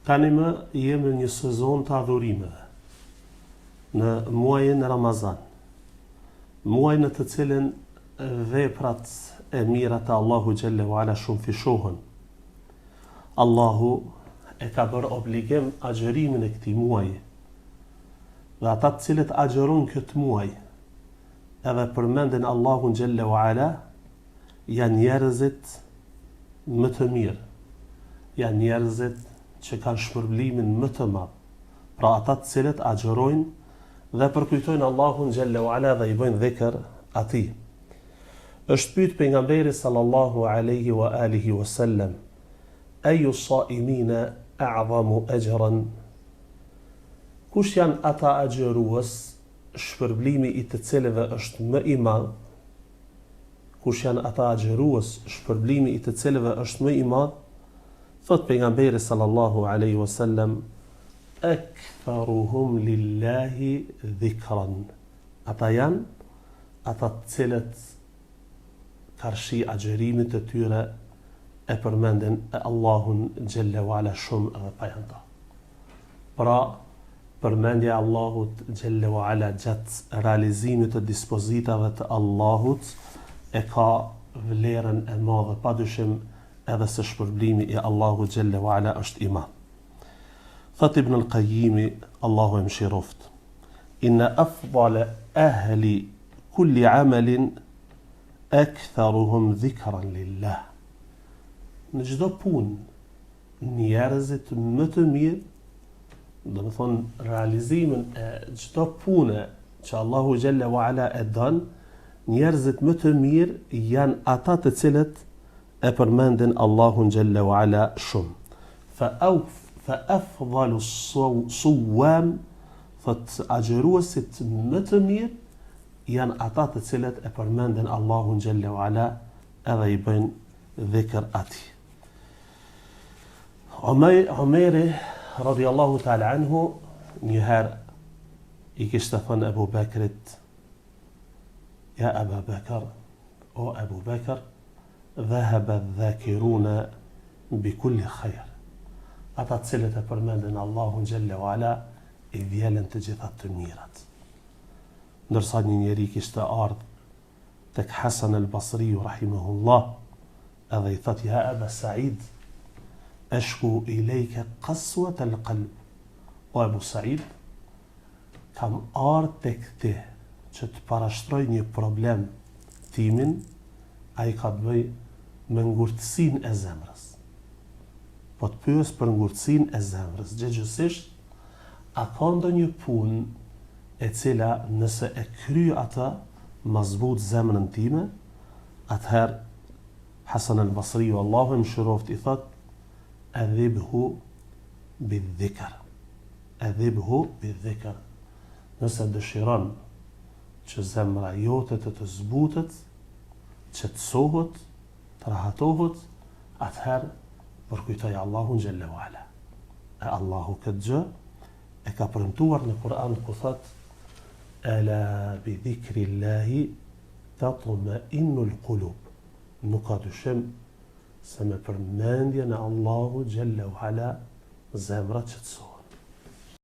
Tani më jemi në një sezon të adhurimeve, në muajin Ramazan, muaj në të cilin veprat e mira të Allahu xhallahu ala shumë fishohen. Allahu e ka bërë obligim agjërimin e këtij muaji. Dhe ata të cilët agjërojnë këtë muaj, edhe përmendin Allahun xhallahu ala, janë njerëzit më të mirë, janë njerëzit që kanë shpërblimin më të madh. Pra ata të cilët agjërojnë dhe përkujtojnë Allahun xhallahu ala dhe i bëjnë dhikr atij. Është pyet pejgamberi sallallahu alaihi wa alihi wasallam, ayu saimina a'zamu ajran? Kush janë ata agjërues, shpërblimi i të cilëve është më i madh? Kush janë ata agjërues, shpërblimi i të cilëve është më i madh? Thot pejgamberi sallallahu alaihi wasallam, aktharuhum lillahi dhikran. Ata janë ata të cilët karshi agjërimit të tyre e përmendin e Allahun xhallahu ala shumë edhe pa janë. Pra, përmendja Allahut xhallahu ala gjatë realizimit të dispozitave të Allahut e ka vlerën e madhe padyshim, edhe se shpërblimi i Allahut xhallahu ala është i madh. Thot Ibn al-Qayyim, Allahu e mëshiroft, inna afdala ahli kulli amalin aktharuhum dhikran lillah. Në çdo punë, njerëzit më të mirë, do të thonë realizimin e çdo pune që Allahu xhallahu ala e don, njerëzit më të mirë janë ata të cilët e përmendin Allahun xhallahu ala shumë. Fa afdalu suwam, thot agjëruesit më të mirë janë ata të cilët e përmendin Allahun xhallahu ala edhe i bëjnë dhikr atij. Omeri radiallahu ta'ala anhu njëherë i kishte thënë Ebu Bekrit, ja Aba Bekr, o Ebu Bekr, dhahaba dhakiruna bi kulli khair. Ata të cilët e përmendin Allahun xhallahu ala i vjelen të gjitha të mirat. Ndërsa një njeri kishte ardhur tek Hasan al-Basri rahimahullah, edhe i thot, ja Aba Said, ashku ilejke qaswat al-qalb. O Ebu Said, kam ardhur tek ti që të parashtroj një problem timin, a i ka të bëj me ngurtësin e zemrës. Po të pyes për ngurtësin e zemrës, gjithësisht, a ka ndonjë punë e cila nëse e kry ata ma zbut zemrën time? Atëherë Hasan al-Basri, Allahu më shëroft, i thot, adhibhu bidhikr. Adhibhu bidhikr. Nëse dëshiron që zemra jote të zbutet, që të sohët, të rahatohët, atëherë përkujtoj Allahun xhallahu ala. E Allahu këtë gjë e ka premtuar në Kur'an ku thot, ala bi dhikrillahi tatma'innul qulub. Nuk ka dyshim se me përmendjen e Allahu xhallahu ala zemrat që të sohet.